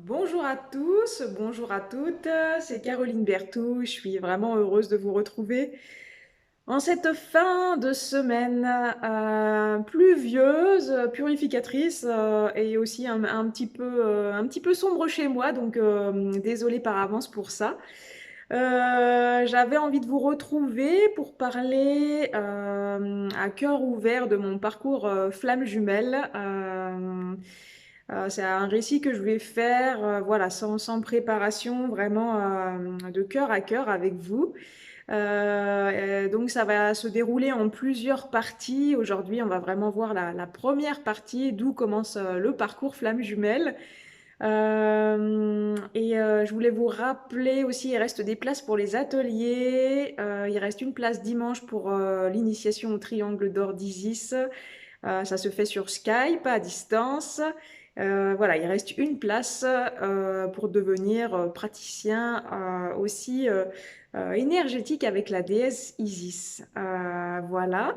Bonjour à tous, bonjour à toutes, c'est Caroline Berthoud, je suis vraiment heureuse de vous retrouver en cette fin de semaine pluvieuse, purificatrice et aussi un petit peu sombre chez moi, donc désolée par avance pour ça. J'avais envie de vous retrouver pour parler à cœur ouvert de mon parcours flamme jumelle. C'est un récit que je vais faire voilà, sans préparation, vraiment de cœur à cœur avec vous. Donc ça va se dérouler en plusieurs parties. Aujourd'hui, on va vraiment voir la première partie, d'où commence le parcours flamme jumelle. Je voulais vous rappeler aussi, il reste des places pour les ateliers. Il reste une place dimanche pour l'initiation au triangle d'or d'Isis. Ça se fait sur Skype, à distance. Voilà, il reste une place pour devenir praticien aussi énergétique avec la déesse Isis. Voilà.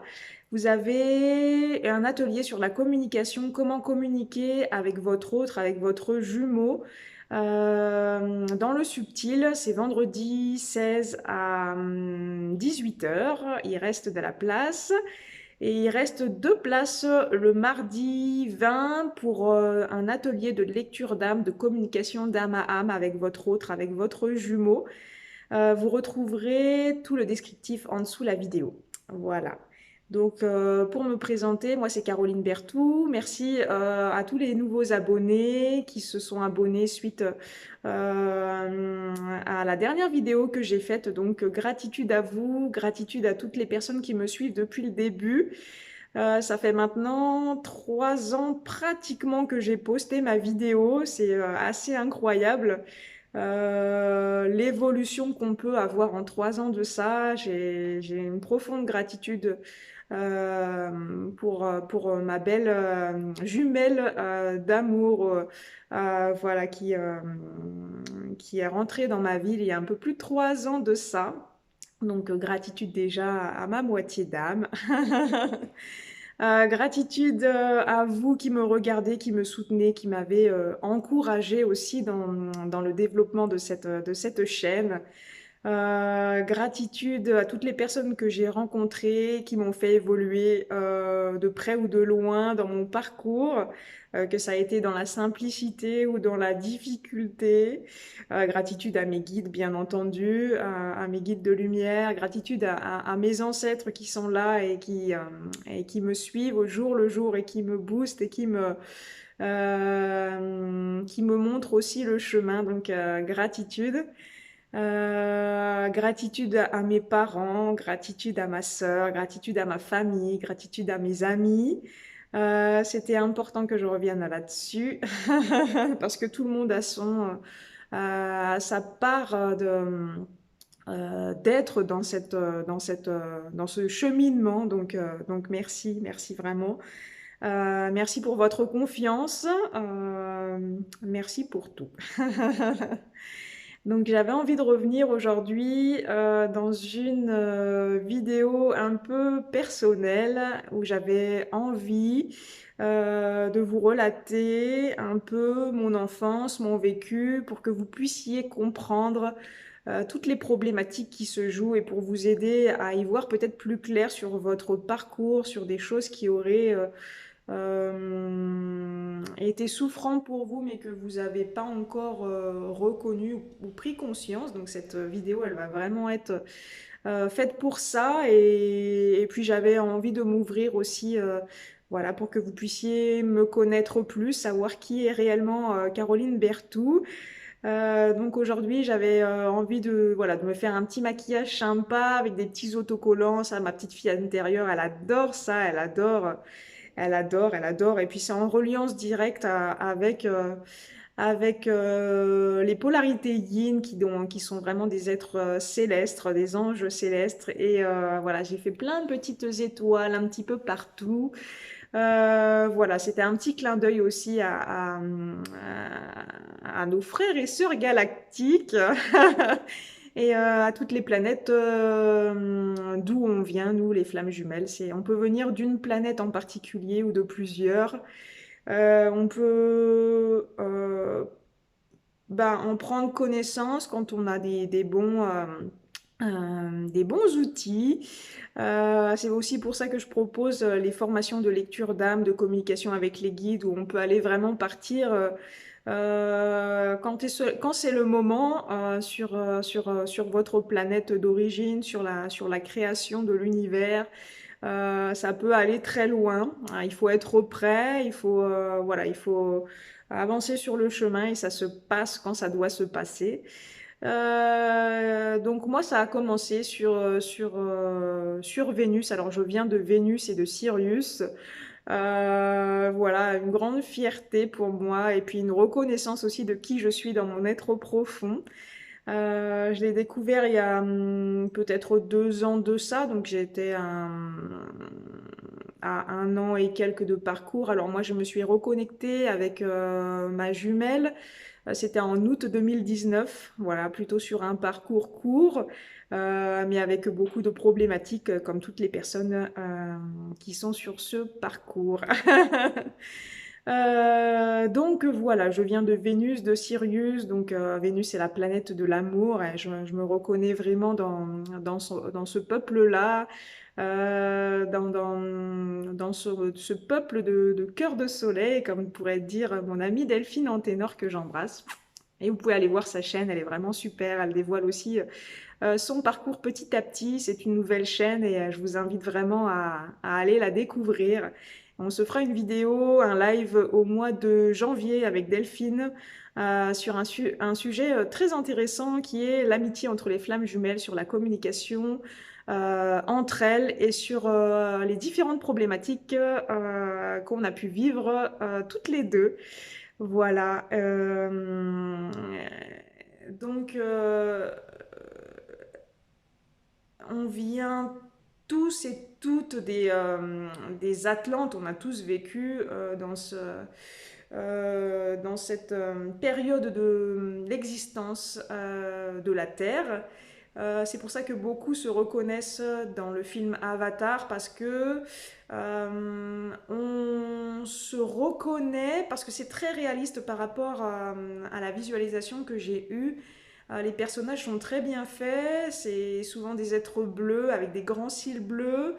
Vous avez un atelier sur la communication, comment communiquer avec votre autre, avec votre jumeau. Dans le subtil, c'est vendredi 16 à 18 heures. Il reste de la place. Et il reste deux places le mardi 20 pour un atelier de lecture d'âme, de communication d'âme à âme avec votre autre, avec votre jumeau. Vous retrouverez tout le descriptif en dessous la vidéo. Voilà. Donc, pour me présenter, moi c'est Caroline Berthoud. Merci à tous les nouveaux abonnés qui se sont abonnés suite à la dernière vidéo que j'ai faite. Donc, gratitude à vous, gratitude à toutes les personnes qui me suivent depuis le début. Ça fait maintenant 3 ans pratiquement que j'ai posté ma vidéo. C'est assez incroyable. L'évolution qu'on peut avoir en 3 ans de ça, j'ai une profonde gratitude pour ma belle jumelle d'amour, voilà, qui est rentrée dans ma vie il y a un peu plus de 3 ans de ça. Donc, gratitude déjà à ma moitié d'âme. Gratitude à vous qui me regardez, qui me soutenez, qui m'avez encouragé aussi dans le développement de cette chaîne. Gratitude à toutes les personnes que j'ai rencontrées, qui m'ont fait évoluer de près ou de loin dans mon parcours, que ça a été dans la simplicité ou dans la difficulté. Gratitude à mes guides, bien entendu, à mes guides de lumière. Gratitude à mes ancêtres qui sont là et qui me suivent au jour le jour et qui me boostent et qui me montrent aussi le chemin. Donc, gratitude. Gratitude à mes parents, gratitude à ma sœur, gratitude à ma famille, gratitude à mes amis. C'était important que je revienne là-dessus parce que tout le monde a sa part d'être dans ce cheminement. Donc merci, merci vraiment. Merci pour votre confiance. Merci pour tout. Donc j'avais envie de revenir aujourd'hui dans une vidéo un peu personnelle où j'avais envie de vous relater un peu mon enfance, mon vécu, pour que vous puissiez comprendre toutes les problématiques qui se jouent et pour vous aider à y voir peut-être plus clair sur votre parcours, sur des choses qui auraient été souffrant pour vous, mais que vous n'avez pas encore reconnu ou pris conscience. Donc cette vidéo, elle va vraiment être faite pour ça. Et puis j'avais envie de m'ouvrir aussi, voilà, pour que vous puissiez me connaître plus, savoir qui est réellement Caroline Berthoud. Donc aujourd'hui, j'avais envie voilà, de me faire un petit maquillage sympa avec des petits autocollants. Ça, ma petite fille intérieure, elle adore ça, elle adore. Elle adore, elle adore. Et puis c'est en reliance directe avec les polarités yin qui sont vraiment des êtres célestes, des anges célestes. Et voilà, j'ai fait plein de petites étoiles un petit peu partout. Voilà, c'était un petit clin d'œil aussi à nos frères et sœurs galactiques. Et à toutes les planètes d'où on vient, nous, les flammes jumelles. On peut venir d'une planète en particulier ou de plusieurs. On peut en prendre connaissance quand on a des bons outils. C'est aussi pour ça que je propose les formations de lecture d'âme, de communication avec les guides, où on peut aller vraiment partir quand c'est le moment sur votre planète d'origine, sur la création de l'univers. Ça peut aller très loin. Il faut être prêt, voilà, il faut avancer sur le chemin et ça se passe quand ça doit se passer. Donc moi, ça a commencé sur Vénus. Alors je viens de Vénus et de Sirius. Voilà, une grande fierté pour moi et puis une reconnaissance aussi de qui je suis dans mon être profond. Je l'ai découvert il y a peut-être 2 ans de ça, donc j'étais à 1 an et quelques de parcours. Alors moi, je me suis reconnectée avec ma jumelle. C'était en août 2019, voilà, plutôt sur un parcours court, mais avec beaucoup de problématiques, comme toutes les personnes qui sont sur ce parcours. Donc voilà, je viens de Vénus, de Sirius, donc Vénus est la planète de l'amour, et je me reconnais vraiment dans ce peuple-là, dans ce peuple de cœur de soleil, comme pourrait dire mon amie Delphine Anténor que j'embrasse. Et vous pouvez aller voir sa chaîne, elle est vraiment super, elle dévoile aussi son parcours petit à petit. C'est une nouvelle chaîne et je vous invite vraiment à aller la découvrir. On se fera une vidéo, un live au mois de janvier avec Delphine sur un sujet très intéressant qui est l'amitié entre les flammes jumelles, sur la communication entre elles et sur les différentes problématiques qu'on a pu vivre toutes les deux. Voilà. Donc, on vient tous et toutes des Atlantes, on a tous vécu dans cette période de l'existence de la Terre. C'est pour ça que beaucoup se reconnaissent dans le film Avatar parce que on se reconnaît, parce que c'est très réaliste par rapport à la visualisation que j'ai eue. Les personnages sont très bien faits, c'est souvent des êtres bleus avec des grands cils bleus.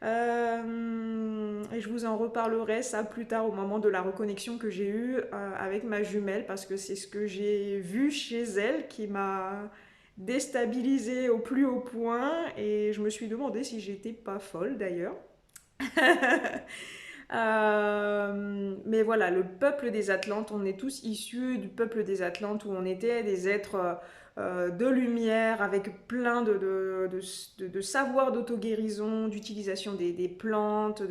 Et je vous en reparlerai ça plus tard au moment de la reconnexion que j'ai eue avec ma jumelle parce que c'est ce que j'ai vu chez elle qui m'a déstabilisée au plus haut point et je me suis demandé si j'étais pas folle d'ailleurs. Mais voilà, le peuple des Atlantes, on est tous issus du peuple des Atlantes où on était des êtres de lumière avec plein de savoirs d'auto-guérison, d'utilisation des plantes,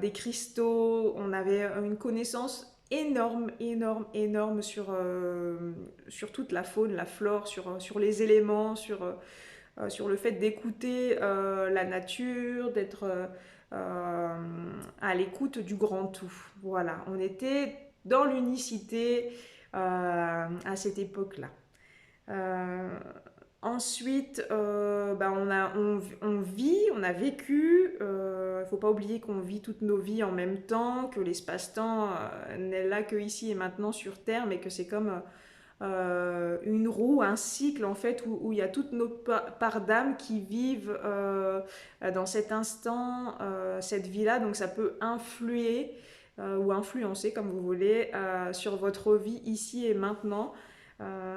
des cristaux. On avait une connaissance énorme, énorme, énorme sur toute la faune, la flore, sur les éléments, sur le fait d'écouter la nature, d'être à l'écoute du grand tout. Voilà, on était dans l'unicité à cette époque-là. Euh, Ensuite, on vit, on a vécu. Il ne faut pas oublier qu'on vit toutes nos vies en même temps, que l'espace-temps n'est là que ici et maintenant sur Terre, mais que c'est comme une roue, un cycle en fait où il y a toutes nos parts d'âme qui vivent dans cet instant, cette vie-là. Donc ça peut influer ou influencer, comme vous voulez, sur votre vie ici et maintenant.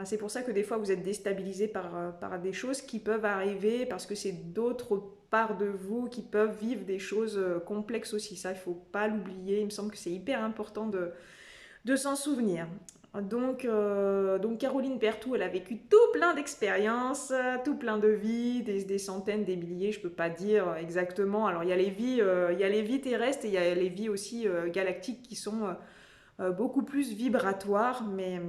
C'est pour ça que des fois vous êtes déstabilisé par des choses qui peuvent arriver parce que c'est d'autres parts de vous qui peuvent vivre des choses complexes aussi. Ça, il ne faut pas l'oublier. Il me semble que c'est hyper important de s'en souvenir. Donc Caroline Berthoud, elle a vécu tout plein d'expériences, tout plein de vies, des centaines, des milliers, je peux pas dire exactement. Alors il y a les vies terrestres et il y a les vies aussi galactiques qui sont beaucoup plus vibratoires, mais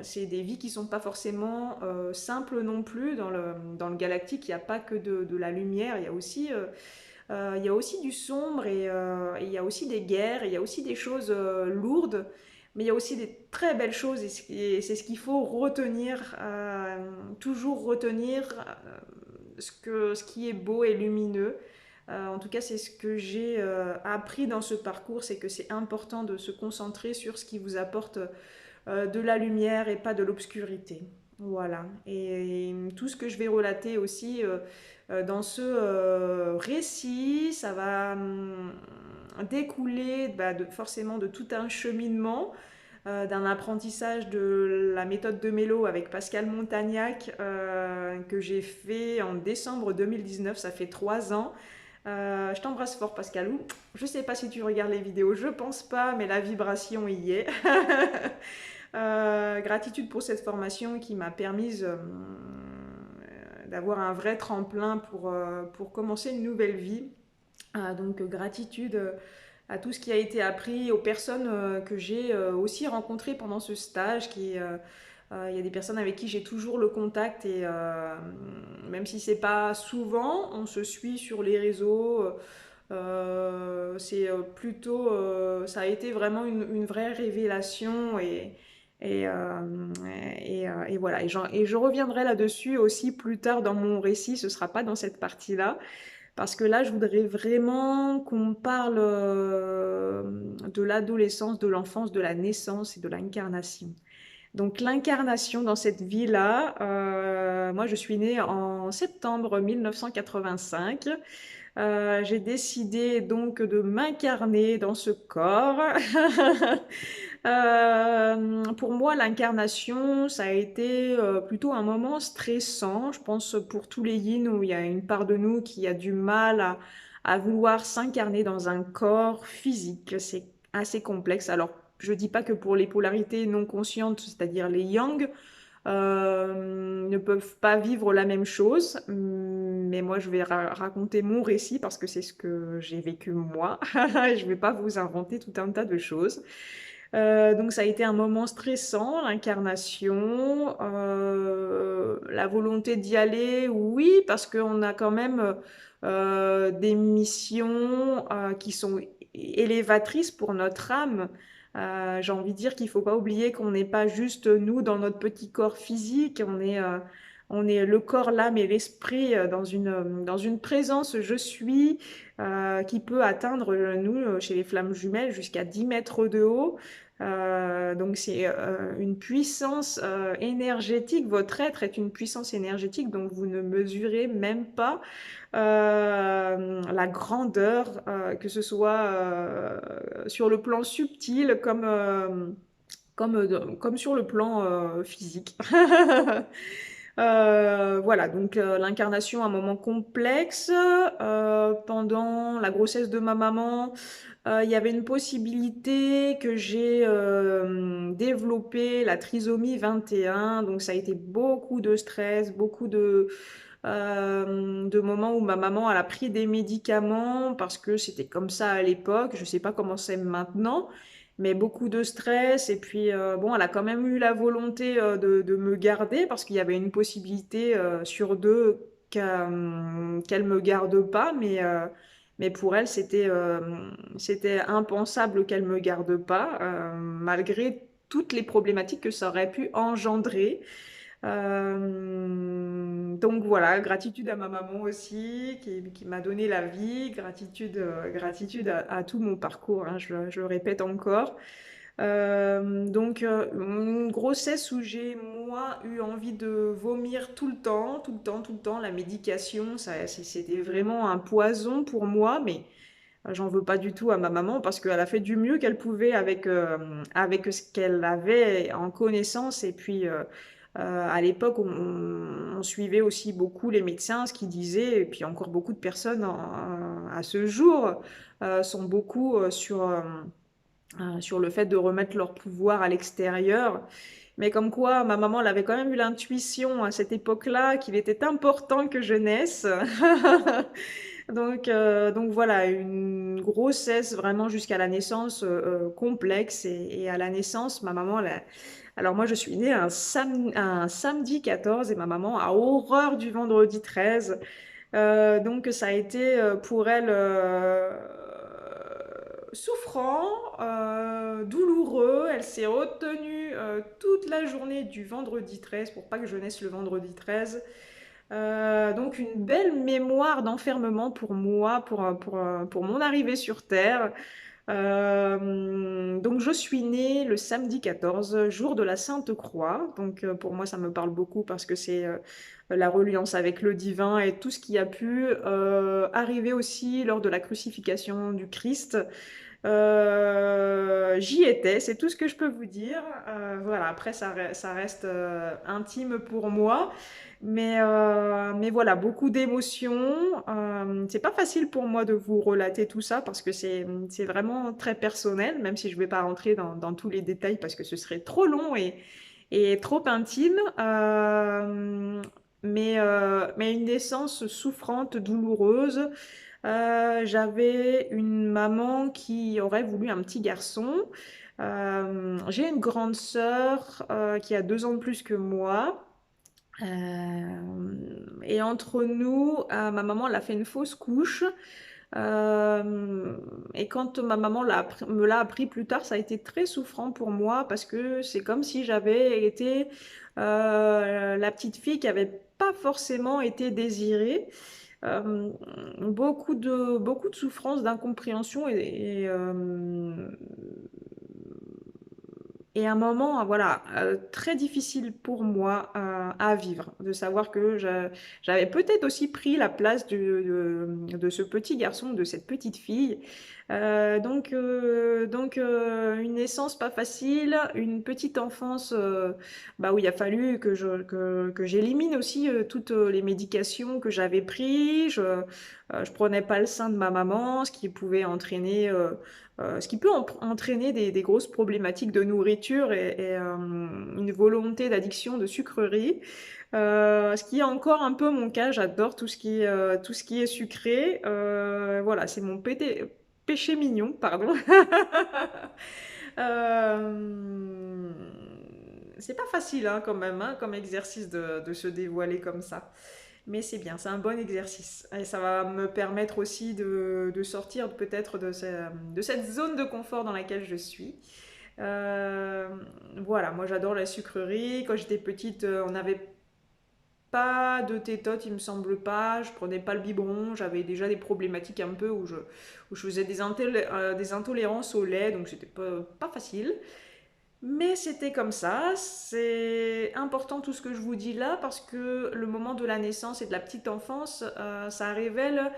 c'est des vies qui sont pas forcément simples non plus. Dans le galactique, il n'y a pas que de la lumière, il y a aussi du sombre et il y a aussi des guerres, il y a aussi des choses lourdes, mais il y a aussi des très belles choses et c'est ce qu'il faut retenir, toujours retenir ce qui est beau et lumineux. En tout cas, c'est ce que j'ai appris dans ce parcours, c'est que c'est important de se concentrer sur ce qui vous apporte de la lumière et pas de l'obscurité. Voilà. Et tout ce que je vais relater aussi dans ce récit, ça va découler forcément de tout un cheminement, d'un apprentissage de la méthode de Mélo avec Pascal Montagnac que j'ai fait en décembre 2019, ça fait 3 ans. Je t'embrasse fort Pascalou. Je sais pas si tu regardes les vidéos, je pense pas, mais la vibration y est. Gratitude pour cette formation qui m'a permise d'avoir un vrai tremplin pour commencer une nouvelle vie. Donc gratitude à tout ce qui a été appris, aux personnes que j'ai aussi rencontrées pendant ce stage. Il y a des personnes avec qui j'ai toujours le contact et même si c'est pas souvent, on se suit sur les réseaux. C'est plutôt, ça a été vraiment une vraie révélation et, euh, et voilà. Et je reviendrai là-dessus aussi plus tard dans mon récit. Ce sera pas dans cette partie-là. Parce que là, je voudrais vraiment qu'on parle de l'adolescence, de l'enfance, de la naissance et de l'incarnation. Donc l'incarnation dans cette vie-là, moi je suis née en septembre 1985. J'ai décidé donc de m'incarner dans ce corps. Pour moi, l'incarnation, ça a été plutôt un moment stressant. Je pense pour tous les yin où il y a une part de nous qui a du mal à vouloir s'incarner dans un corps physique. C'est assez complexe. Alors, je dis pas que pour les polarités non conscientes, c'est-à-dire les yang, ne peuvent pas vivre la même chose. Mais moi, je vais raconter mon récit parce que c'est ce que j'ai vécu moi. Je vais pas vous inventer tout un tas de choses. Donc ça a été un moment stressant, l'incarnation, la volonté d'y aller, oui, parce qu'on a quand même des missions qui sont élévatrices pour notre âme. J'ai envie de dire qu'il ne faut pas oublier qu'on n'est pas juste nous dans notre petit corps physique, on est le corps, l'âme et l'esprit dans une présence je suis qui peut atteindre, nous, chez les flammes jumelles, jusqu'à 10 mètres de haut. Donc c'est une puissance énergétique. Votre être est une puissance énergétique, donc vous ne mesurez même pas la grandeur, que ce soit sur le plan subtil comme sur le plan physique. Voilà, donc l'incarnation, un moment complexe. Pendant la grossesse de ma maman, il y avait une possibilité que j'ai développé la trisomie 21, donc ça a été beaucoup de stress, beaucoup de moments où ma maman elle a pris des médicaments parce que c'était comme ça à l'époque, je sais pas comment c'est maintenant, mais beaucoup de stress et puis bon, elle a quand même eu la volonté de me garder parce qu'il y avait une possibilité sur deux qu'elle me garde pas, mais pour elle, c'était impensable qu'elle me garde pas, malgré toutes les problématiques que ça aurait pu engendrer. Donc voilà, gratitude à ma maman aussi, qui m'a donné la vie, gratitude à tout mon parcours, hein, je le répète encore. Donc, une grossesse où j'ai, moi, eu envie de vomir tout le temps, tout le temps, tout le temps. La médication, c'était vraiment un poison pour moi, mais j'en veux pas du tout à ma maman parce qu'elle a fait du mieux qu'elle pouvait avec ce qu'elle avait en connaissance. Et puis, à l'époque, on suivait aussi beaucoup les médecins, ce qu'ils disaient, et puis encore beaucoup de personnes à ce jour sont beaucoup sur le fait de remettre leur pouvoir à l'extérieur. Mais comme quoi, ma maman, elle avait quand même eu l'intuition à cette époque-là qu'il était important que je naisse. Donc voilà, une grossesse vraiment jusqu'à la naissance complexe. Et à la naissance, ma maman, alors moi je suis née un samedi 14 et ma maman a horreur du vendredi 13. Donc ça a été pour elle souffrant, douloureux. Elle s'est retenue toute la journée du vendredi 13 pour pas que je naisse le vendredi 13. Donc une belle mémoire d'enfermement pour moi, pour mon arrivée sur Terre. Donc je suis née le samedi 14, jour de la Sainte Croix. Donc pour moi, ça me parle beaucoup parce que c'est la reliance avec le divin et tout ce qui a pu arriver aussi lors de la crucifixion du Christ. J'y étais, c'est tout ce que je peux vous dire. Voilà, après ça reste intime pour moi, mais voilà, beaucoup d'émotions. C'est pas facile pour moi de vous relater tout ça parce que c'est vraiment très personnel, même si je vais pas rentrer dans tous les détails parce que ce serait trop long et trop intime. Mais une naissance souffrante, douloureuse. J'avais une maman qui aurait voulu un petit garçon. J'ai une grande sœur qui a 2 ans de plus que moi. Et entre nous, ma maman elle a fait une fausse couche. Et quand ma maman me l'a appris plus tard, ça a été très souffrant pour moi parce que c'est comme si j'avais été la petite fille qui avait pas forcément été désirée. Euh, beaucoup de souffrance, d'incompréhension et un moment, voilà, très difficile pour moi à vivre, de savoir que j'avais peut-être aussi pris la place de ce petit garçon, de cette petite fille. Une naissance pas facile, une petite enfance bah, où il a fallu que j'élimine aussi toutes les médications que j'avais prises. Je prenais pas le sein de ma maman, ce qui pouvait entraîner ce qui peut entraîner des grosses problématiques de nourriture et une volonté d'addiction de sucreries. Ce qui est encore un peu mon cas, j'adore tout ce qui est sucré. Voilà, c'est mon péché mignon, pardon. Euh, c'est pas facile hein, quand même, hein, comme exercice de se dévoiler comme ça. Mais c'est bien, c'est un bon exercice. Et ça va me permettre aussi de sortir peut-être de cette zone de confort dans laquelle je suis. Euh, voilà, moi j'adore la sucrerie. Quand j'étais petite, on n'avait pas de tétote, il me semble pas. Je prenais pas le biberon. J'avais déjà des problématiques un peu où je faisais des intolérances au lait, donc c'était pas facile. Mais c'était comme ça, c'est important tout ce que je vous dis là parce que le moment de la naissance et de la petite enfance, ça révèle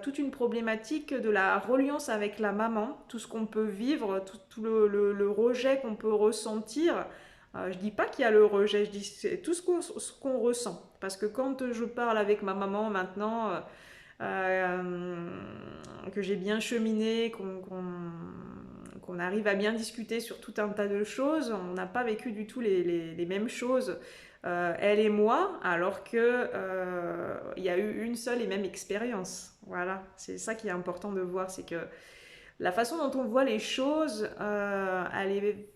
toute une problématique de la reliance avec la maman, tout ce qu'on peut vivre, tout le rejet qu'on peut ressentir. Je dis pas qu'il y a le rejet, je dis c'est tout ce qu'on ressent. Parce que quand je parle avec ma maman maintenant, que j'ai bien cheminé, qu'on arrive à bien discuter sur tout un tas de choses. On n'a pas vécu du tout les mêmes choses, elle et moi, alors que il y a eu une seule et même expérience. Voilà, c'est ça qui est important de voir, c'est que la façon dont on voit les choses, elle est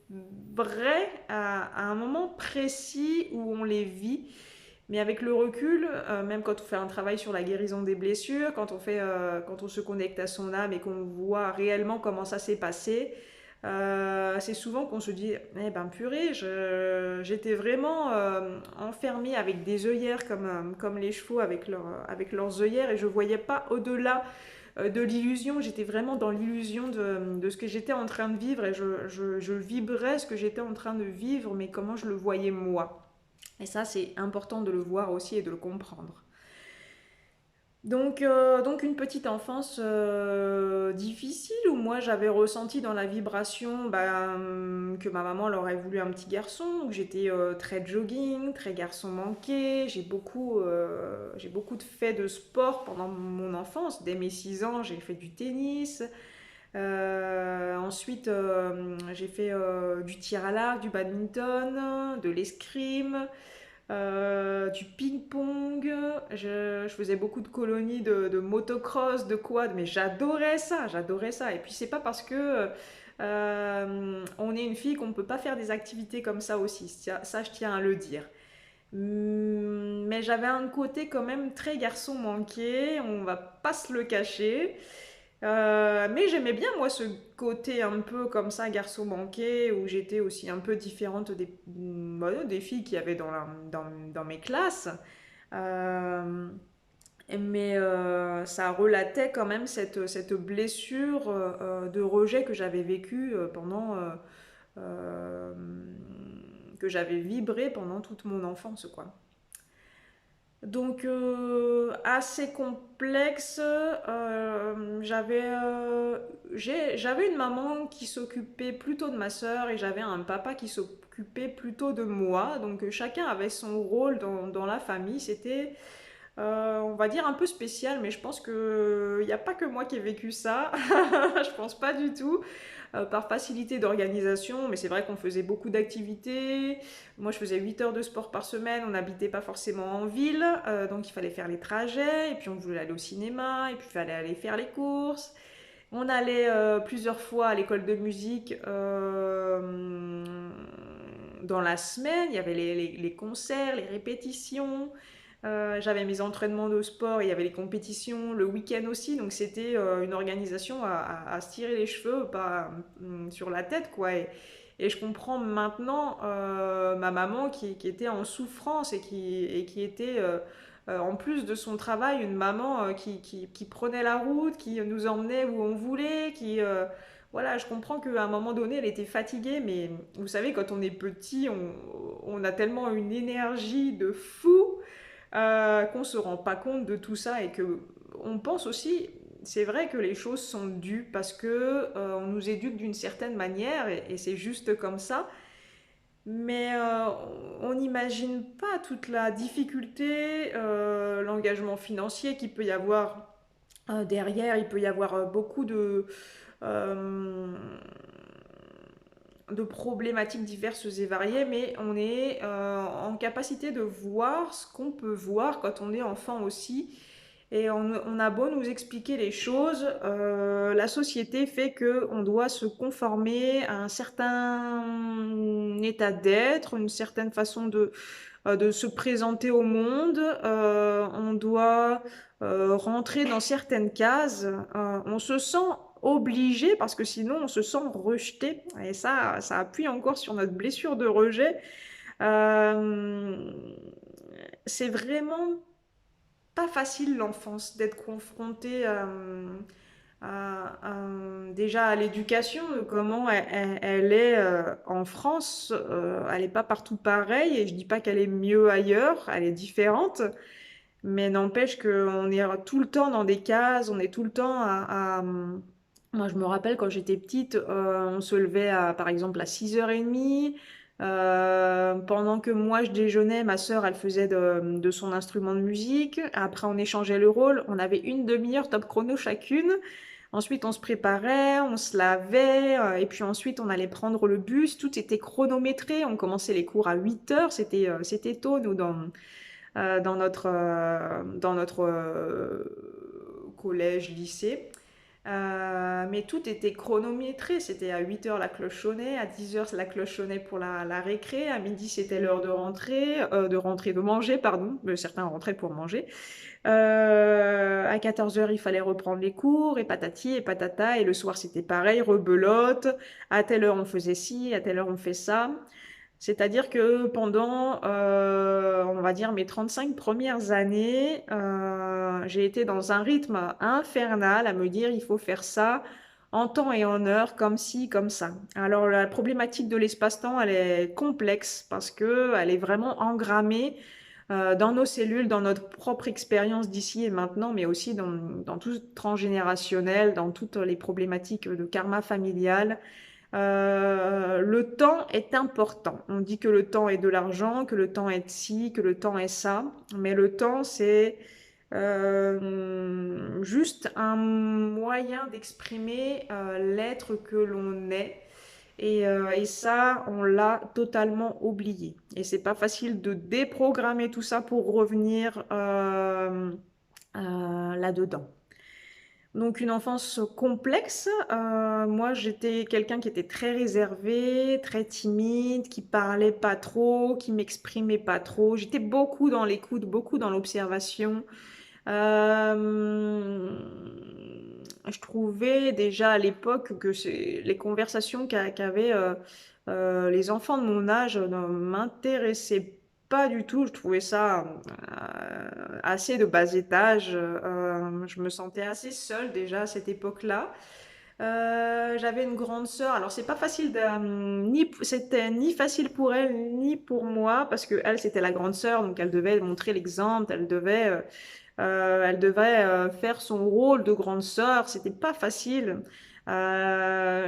vraie à un moment précis où on les vit. Mais avec le recul, même quand on fait un travail sur la guérison des blessures, quand on se connecte à son âme et qu'on voit réellement comment ça s'est passé, c'est souvent qu'on se dit, eh ben purée, j'étais vraiment enfermée avec des œillères comme les chevaux avec leurs œillères et je voyais pas au-delà de l'illusion. J'étais vraiment dans l'illusion de ce que j'étais en train de vivre et je vibrais ce que j'étais en train de vivre, mais comment je le voyais moi. Et ça, c'est important de le voir aussi et de le comprendre. Donc une petite enfance difficile où moi j'avais ressenti dans la vibration que ma maman elle aurait voulu un petit garçon. Donc j'étais très jogging, très garçon manqué. J'ai beaucoup de faits de sport pendant mon enfance. Dès mes 6 ans, j'ai fait du tennis. Ensuite, j'ai fait du tir à l'arc, du badminton, de l'escrime. Du ping-pong, je faisais beaucoup de colonies de motocross, de quad, mais j'adorais ça, j'adorais ça. Et puis c'est pas parce que on est une fille qu'on ne peut pas faire des activités comme ça aussi, ça je tiens à le dire. Mais j'avais un côté quand même très garçon manqué, on va pas se le cacher. Mais j'aimais bien, moi, ce côté un peu comme ça, garçon manqué, où j'étais aussi un peu différente des filles qu'il y avait dans mes classes. Euh, Mais ça relatait quand même cette blessure de rejet que j'avais vécue euh, que j'avais vibré pendant toute mon enfance, quoi. Donc assez complexe. J'avais une maman qui s'occupait plutôt de ma sœur et j'avais un papa qui s'occupait plutôt de moi. Donc chacun avait son rôle dans la famille. C'était on va dire un peu spécial, mais je pense que il n'y a pas que moi qui ai vécu ça. Je pense pas du tout. Par facilité d'organisation, mais c'est vrai qu'on faisait beaucoup d'activités. Moi, je faisais 8 heures de sport par semaine. On n'habitait pas forcément en ville, donc il fallait faire les trajets. Et puis on voulait aller au cinéma, et puis il fallait aller faire les courses. On allait plusieurs fois à l'école de musique dans la semaine. Il y avait les concerts, les répétitions. J'avais mes entraînements de sport, et il y avait les compétitions le week-end aussi, donc c'était une organisation à se tirer les cheveux pas, sur la tête, quoi. Et je comprends maintenant ma maman qui était en souffrance et qui était, en plus de son travail, une maman qui prenait la route, qui nous emmenait où on voulait, voilà, je comprends qu'à un moment donné, elle était fatiguée, mais vous savez, quand on est petit, on a tellement une énergie de fou qu'on se rend pas compte de tout ça et que on pense aussi, c'est vrai que les choses sont dues parce que on nous éduque d'une certaine manière et c'est juste comme ça. Mais on n'imagine pas toute la difficulté, l'engagement financier qu'il peut y avoir derrière. Il peut y avoir beaucoup euh, de problématiques diverses et variées, mais on est en capacité de voir ce qu'on peut voir quand on est enfant aussi. Et on a beau nous expliquer les choses, la société fait que on doit se conformer à un certain état d'être, une certaine façon de se présenter au monde. On doit rentrer dans certaines cases. On se sent obligé parce que sinon on se sent rejeté. Et ça appuie encore sur notre blessure de rejet. Euh, c'est vraiment pas facile l'enfance d'être confronté déjà à l'éducation, de comment elle est en France. Elle n'est pas partout pareille et je dis pas qu'elle est mieux ailleurs, elle est différente. Mais n'empêche qu'on est tout le temps dans des cases, on est tout le temps Moi, je me rappelle quand j'étais petite, on se levait par exemple à 6h30. Pendant que moi je déjeunais, ma sœur elle faisait de son instrument de musique. Après on échangeait le rôle, on avait une demi-heure top chrono chacune. Ensuite on se préparait, on se lavait, et puis ensuite on allait prendre le bus. Tout était chronométré, on commençait les cours à 8 heures, c'était tôt nous dans notre collège, lycée. Mais tout était chronométré. C'était à 8 heures la cloche sonnait, à 10 heures la cloche sonnait pour la récré, à midi c'était l'heure de manger, pardon. Certains rentraient pour manger. À 14 heures il fallait reprendre les cours, et patati et patata. Et le soir, c'était pareil, rebelote. À telle heure, on faisait ci, à telle heure, on fait ça. C'est-à-dire que pendant, on va dire, mes 35 premières années, j'ai été dans un rythme infernal à me dire il faut faire ça en temps et en heure, comme ci, comme ça. Alors la problématique de l'espace-temps, elle est complexe parce que elle est vraiment engrammée dans nos cellules, dans notre propre expérience d'ici et maintenant, mais aussi dans tout transgénérationnel, dans toutes les problématiques de karma familial. Le temps est important. On dit que le temps est de l'argent, que le temps est ci, que le temps est ça. Mais le temps, c'est juste un moyen d'exprimer l'être que l'on est. Et ça, on l'a totalement oublié. Et c'est pas facile de déprogrammer tout ça pour revenir là-dedans. Donc une enfance complexe. Moi, j'étais quelqu'un qui était très réservé, très timide, qui parlait pas trop, qui m'exprimait pas trop. J'étais beaucoup dans l'écoute, beaucoup dans l'observation. Je trouvais déjà à l'époque que les conversations qu'avaient les enfants de mon âge ne m'intéressaient pas du tout. Je trouvais ça assez de bas étage. Je me sentais assez seule déjà à cette époque-là. J'avais une grande sœur. Alors c'est pas facile c'était ni facile pour elle ni pour moi parce que elle c'était la grande sœur donc elle devait montrer l'exemple, elle devait faire son rôle de grande sœur. C'était pas facile.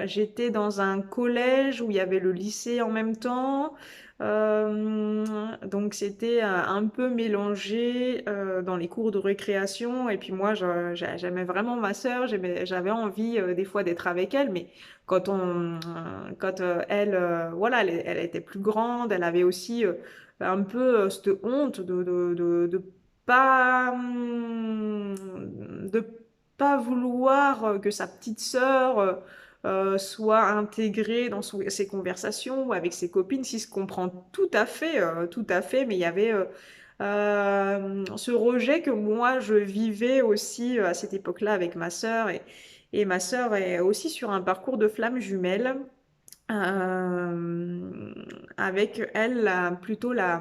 J'étais dans un collège où il y avait le lycée en même temps. Donc c'était un peu mélangé dans les cours de récréation. Et puis moi, j'aimais vraiment ma sœur. J'avais envie des fois d'être avec elle, mais quand elle, voilà, elle était plus grande, elle avait aussi un peu cette honte de pas, de pas vouloir que sa petite sœur soit intégrée dans ses conversations ou avec ses copines, si se comprend tout à fait, mais il y avait ce rejet que moi je vivais aussi à cette époque-là avec ma sœur et ma sœur est aussi sur un parcours de flamme jumelle. Euh, Avec elle, plutôt la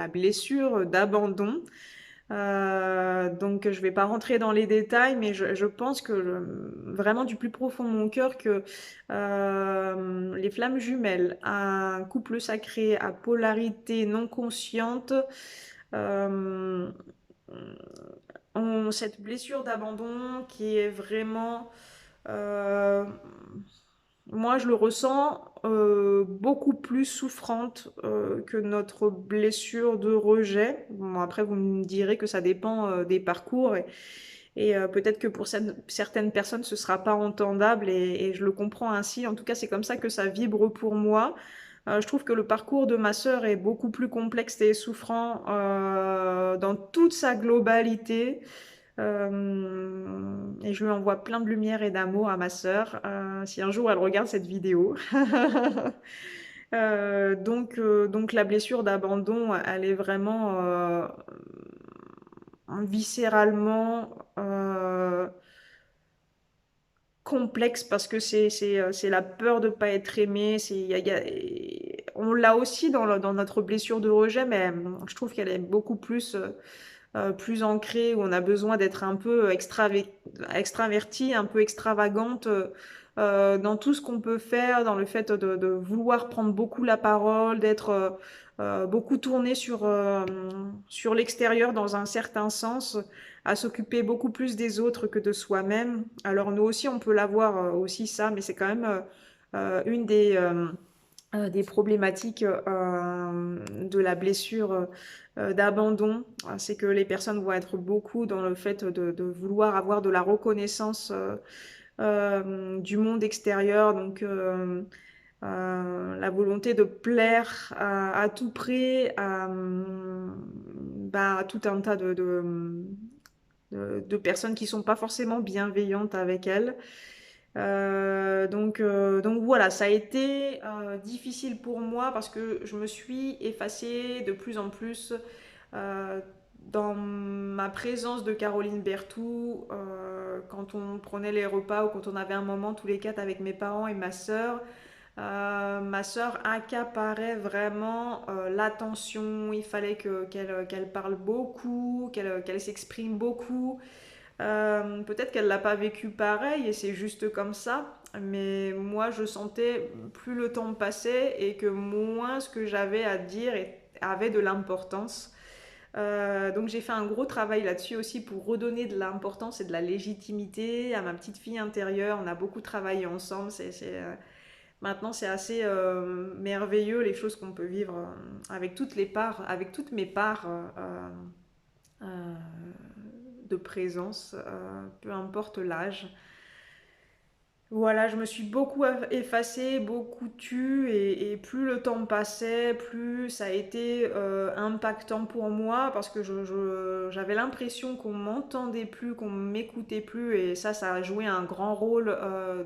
blessure d'abandon. Donc je vais pas rentrer dans les détails, mais je pense que vraiment du plus profond de mon cœur que les flammes jumelles, un couple sacré à polarité non consciente, euh, ont cette blessure d'abandon qui est vraiment euh, moi, je le ressens beaucoup plus souffrante que notre blessure de rejet. Bon, après, vous me direz que ça dépend des parcours et peut-être que pour certaines personnes, ce sera pas entendable et je le comprends ainsi. En tout cas, c'est comme ça que ça vibre pour moi. Je trouve que le parcours de ma sœur est beaucoup plus complexe et souffrant dans toute sa globalité. Et je lui envoie plein de lumière et d'amour à ma sœur, si un jour elle regarde cette vidéo. Donc la blessure d'abandon, elle est vraiment viscéralement complexe parce que c'est la peur de pas être aimé. On l'a aussi dans notre blessure de rejet, mais je trouve qu'elle est beaucoup plus ancrée, où on a besoin d'être un peu extraverti, un peu extravagante dans tout ce qu'on peut faire, dans le fait de vouloir prendre beaucoup la parole, d'être beaucoup tourné sur l'extérieur dans un certain sens, à s'occuper beaucoup plus des autres que de soi-même. Alors nous aussi, on peut l'avoir aussi ça, mais c'est quand même une des problématiques de la blessure d'abandon, c'est que les personnes vont être beaucoup dans le fait de vouloir avoir de la reconnaissance du monde extérieur, donc la volonté de plaire à tout prix à tout un tas de personnes qui sont pas forcément bienveillantes avec elles. Donc voilà, ça a été difficile pour moi parce que je me suis effacée de plus en plus euh, dans ma présence de Caroline Berthoud quand on prenait les repas ou quand on avait un moment tous les quatre avec mes parents et ma sœur. Ma sœur accaparait vraiment l'attention. Il fallait qu'elle parle beaucoup, qu'elle s'exprime beaucoup. Peut-être qu'elle l'a pas vécu pareil et c'est juste comme ça, mais moi je sentais plus le temps passait et que moins ce que j'avais à dire avait de l'importance. Donc j'ai fait un gros travail là-dessus aussi pour redonner de l'importance et de la légitimité à ma petite fille intérieure. On a beaucoup travaillé ensemble. Maintenant c'est assez merveilleux les choses qu'on peut vivre avec toutes les parts, avec toutes mes parts. Euh, de présence, peu importe l'âge. Voilà, je me suis beaucoup effacée, beaucoup tue, et plus le temps passait, plus ça a été impactant pour moi, parce que j'avais l'impression qu'on m'entendait plus, qu'on m'écoutait plus, et ça a joué un grand rôle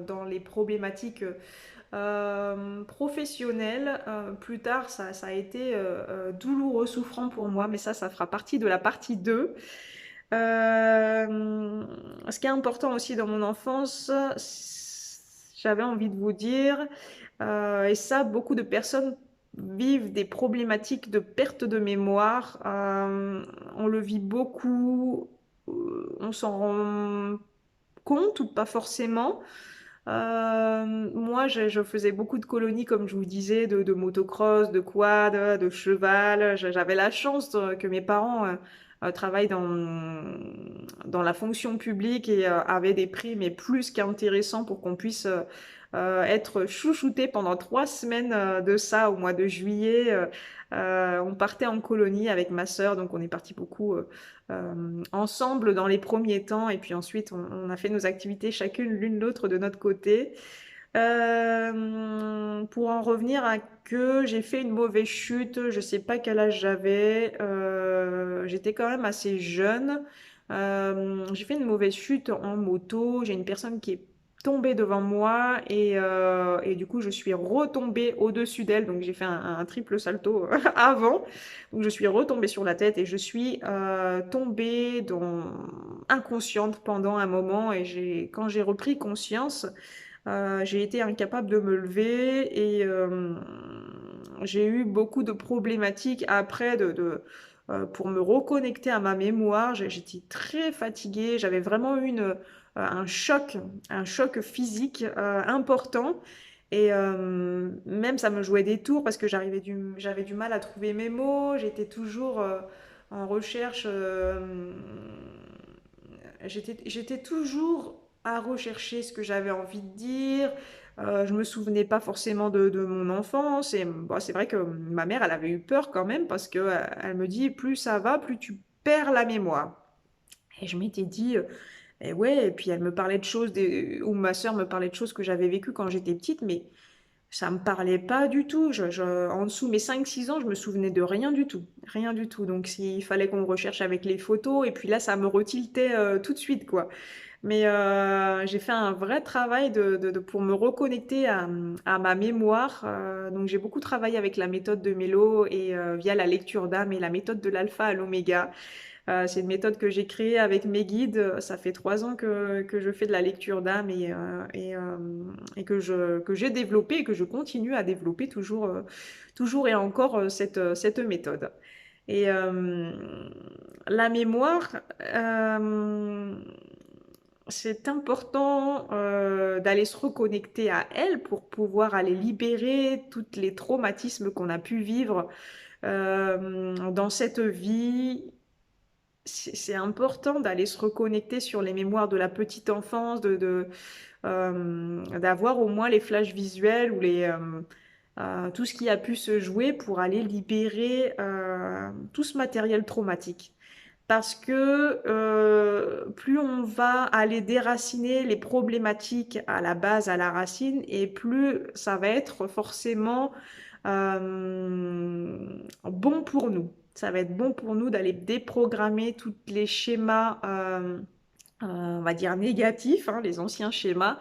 dans les problématiques professionnelles. Plus tard, ça a été douloureux, souffrant pour moi, mais ça fera partie de la partie 2. Ce qui est important aussi dans mon enfance, j'avais envie de vous dire, et ça, beaucoup de personnes vivent des problématiques de perte de mémoire. On le vit beaucoup, on s'en rend compte ou pas forcément. Moi, je faisais beaucoup de colonies, comme je vous disais, de motocross, de quad, de cheval. J'avais la chance que mes parents travaillent dans la fonction publique et avaient des prix, mais plus qu'intéressants pour qu'on puisse être chouchouté pendant 3 semaines de ça au mois de juillet. On partait en colonie avec ma sœur, donc on est parti beaucoup ensemble dans les premiers temps, et puis ensuite on a fait nos activités chacune l'une l'autre de notre côté. Pour en revenir à que j'ai fait une mauvaise chute, je sais pas quel âge j'avais, j'étais quand même assez jeune. J'ai fait une mauvaise chute en moto, j'ai une personne qui est tombée devant moi et du coup je suis retombée au-dessus d'elle, donc j'ai fait un triple salto avant, donc je suis retombée sur la tête et je suis tombée inconsciente pendant un moment et quand j'ai repris conscience, j'ai été incapable de me lever et j'ai eu beaucoup de problématiques après pour me reconnecter à ma mémoire. J'étais très fatiguée, j'avais vraiment eu un choc physique important. Et même ça me jouait des tours parce que j'avais du mal à trouver mes mots, j'étais toujours en recherche, j'étais toujours à rechercher ce que j'avais envie de dire. Je me souvenais pas forcément de mon enfance. Et bon, c'est vrai que ma mère, elle avait eu peur quand même parce que elle me dit, plus ça va, plus tu perds la mémoire. Et je m'étais dit, et ouais, et puis elle me parlait de choses, ou ma sœur me parlait de choses que j'avais vécues quand j'étais petite, mais ça me parlait pas du tout. En dessous de mes 5-6 ans, je me souvenais de rien du tout. Rien du tout. Donc, s'il fallait qu'on me recherche avec les photos, et puis là, ça me retiltait tout de suite, quoi. Mais j'ai fait un vrai travail pour me reconnecter à ma mémoire. Donc, j'ai beaucoup travaillé avec la méthode de Mélo et via la lecture d'âme et la méthode de l'alpha à l'oméga. C'est une méthode que j'ai créée avec mes guides. Ça fait 3 ans que je fais de la lecture d'âme et que j'ai développé et que je continue à développer toujours et encore cette méthode. Et la mémoire, euh, c'est important d'aller se reconnecter à elle pour pouvoir aller libérer tous les traumatismes qu'on a pu vivre dans cette vie. C'est important d'aller se reconnecter sur les mémoires de la petite enfance, d'avoir au moins les flashs visuels ou tout ce qui a pu se jouer pour aller libérer tout ce matériel traumatique. Parce que plus on va aller déraciner les problématiques à la base, à la racine, et plus ça va être forcément bon pour nous. Ça va être bon pour nous d'aller déprogrammer tous les schémas, on va dire négatifs, hein, les anciens schémas.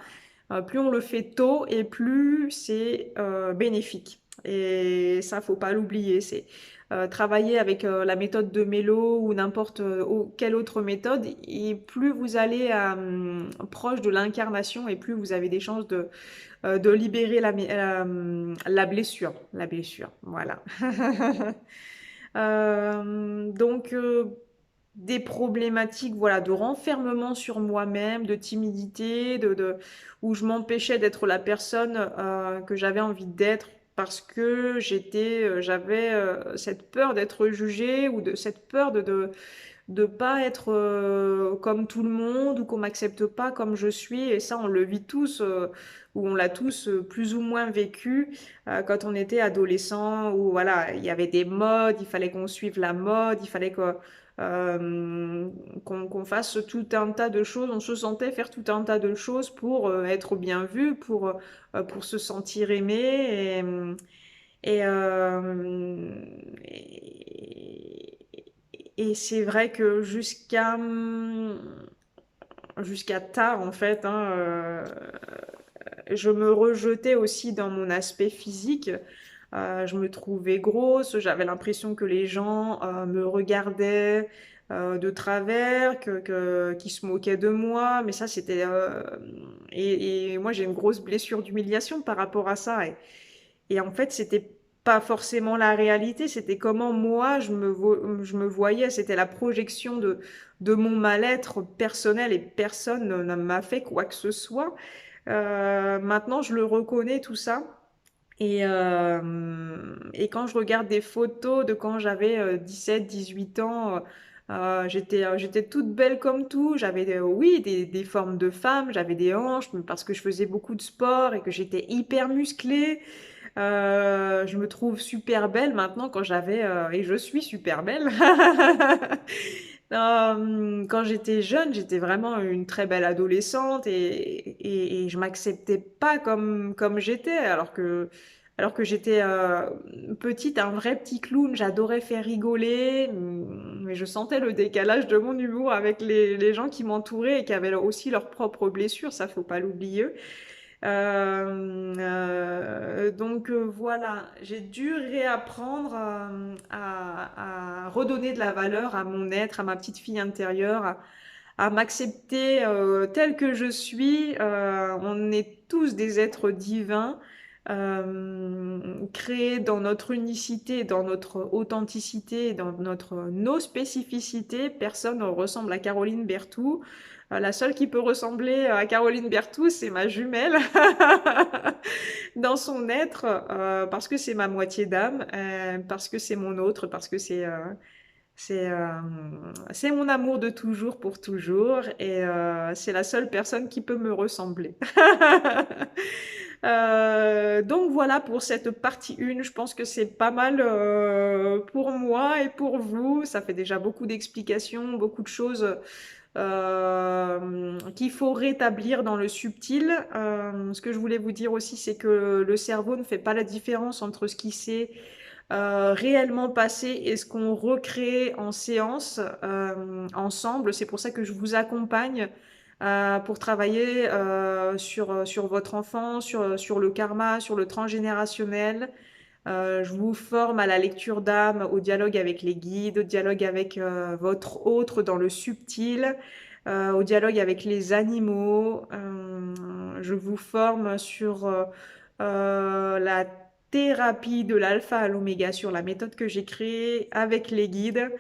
Plus on le fait tôt et plus c'est bénéfique. Et ça, faut pas l'oublier. C'est travailler avec la méthode de Mélo ou n'importe quelle autre méthode. Et plus vous allez proche de l'incarnation et plus vous avez des chances de libérer la blessure. La blessure, voilà. Donc, des problématiques voilà, de renfermement sur moi-même, de timidité, où je m'empêchais d'être la personne que j'avais envie d'être parce que j'avais cette peur d'être jugée ou cette peur de pas être comme tout le monde ou qu'on m'accepte pas comme je suis. Et ça, on le vit tous, ou on l'a tous plus ou moins vécu quand on était adolescent, où voilà, il y avait des modes, il fallait qu'on suive la mode, il fallait qu'on fasse tout un tas de choses. On se sentait faire tout un tas de choses pour être bien vu, pour se sentir aimé. Et, et c'est vrai que jusqu'à tard, en fait, hein, je me rejetais aussi dans mon aspect physique. Je me trouvais grosse, j'avais l'impression que les gens me regardaient de travers, qu'ils se moquaient de moi, mais ça c'était... et moi j'ai une grosse blessure d'humiliation par rapport à ça. Et en fait c'était pas forcément la réalité, c'était comment moi je me voyais, c'était la projection de mon mal-être personnel et personne ne m'a fait quoi que ce soit. Maintenant, je le reconnais tout ça. Et quand je regarde des photos de quand j'avais 17, 18 ans, j'étais toute belle comme tout. J'avais, oui, des formes de femme, j'avais des hanches parce que je faisais beaucoup de sport et que j'étais hyper musclée. Je me trouve super belle maintenant et je suis super belle. Quand j'étais jeune, j'étais vraiment une très belle adolescente et je m'acceptais pas comme j'étais, alors que j'étais petite, un vrai petit clown. J'adorais faire rigoler, mais je sentais le décalage de mon humour avec les gens qui m'entouraient et qui avaient aussi leurs propres blessures, ça faut pas l'oublier. Donc voilà, j'ai dû réapprendre à redonner de la valeur à mon être, à ma petite fille intérieure, à m'accepter telle que je suis. On est tous des êtres divins, créés dans notre unicité, dans notre authenticité, dans nos spécificités. Personne ne ressemble à Caroline Berthoud. La seule qui peut ressembler à Caroline Berthoud, c'est ma jumelle dans son être, parce que c'est ma moitié d'âme, parce que c'est mon autre, parce que c'est, euh, c'est mon amour de toujours pour toujours et c'est la seule personne qui peut me ressembler. Donc voilà pour cette partie 1. Je pense que c'est pas mal pour moi et pour vous. Ça fait déjà beaucoup d'explications, beaucoup de choses qu'il faut rétablir dans le subtil. Ce que je voulais vous dire aussi, c'est que le cerveau ne fait pas la différence entre ce qui s'est réellement passé et ce qu'on recrée en séance ensemble. C'est pour ça que je vous accompagne pour travailler sur votre enfant, sur le karma, sur le transgénérationnel. Je vous forme à la lecture d'âme, au dialogue avec les guides, au dialogue avec votre autre dans le subtil, au dialogue avec les animaux. Je vous forme sur la thérapie de l'alpha à l'oméga, sur la méthode que j'ai créée avec les guides.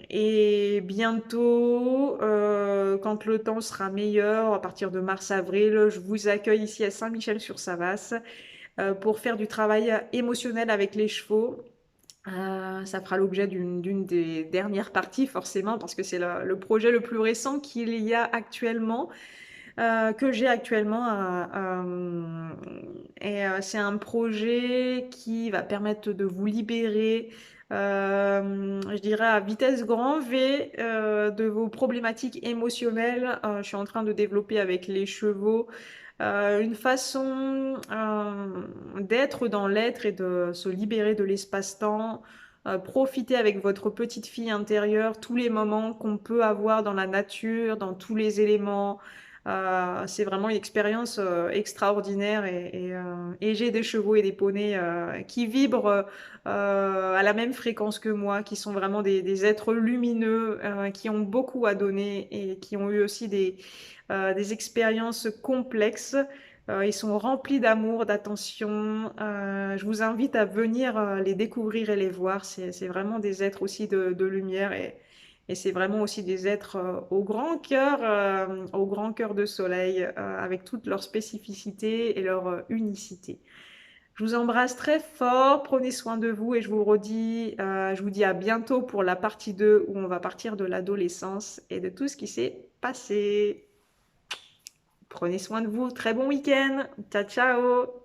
Et bientôt, quand le temps sera meilleur, à partir de mars-avril, je vous accueille ici à Saint-Michel-sur-Savasse pour faire du travail émotionnel avec les chevaux. Ça fera l'objet d'une des dernières parties, forcément, parce que c'est le projet le plus récent qu'il y a actuellement, que j'ai actuellement. C'est un projet qui va permettre de vous libérer, je dirais à vitesse grand V, de vos problématiques émotionnelles. Je suis en train de développer avec les chevaux une façon d'être dans l'être et de se libérer de l'espace-temps. Profiter avec votre petite fille intérieure tous les moments qu'on peut avoir dans la nature, dans tous les éléments. C'est vraiment une expérience extraordinaire et j'ai des chevaux et des poneys qui vibrent à la même fréquence que moi, qui sont vraiment des êtres lumineux, qui ont beaucoup à donner et qui ont eu aussi des expériences complexes. Ils sont remplis d'amour, d'attention. Je vous invite à venir les découvrir et les voir. C'est vraiment des êtres aussi de lumière et c'est vraiment aussi des êtres au grand cœur de soleil, avec toutes leurs spécificités et leur unicité. Je vous embrasse très fort, prenez soin de vous et je vous dis à bientôt pour la partie 2 où on va partir de l'adolescence et de tout ce qui s'est passé. Prenez soin de vous, très bon week-end, ciao ciao!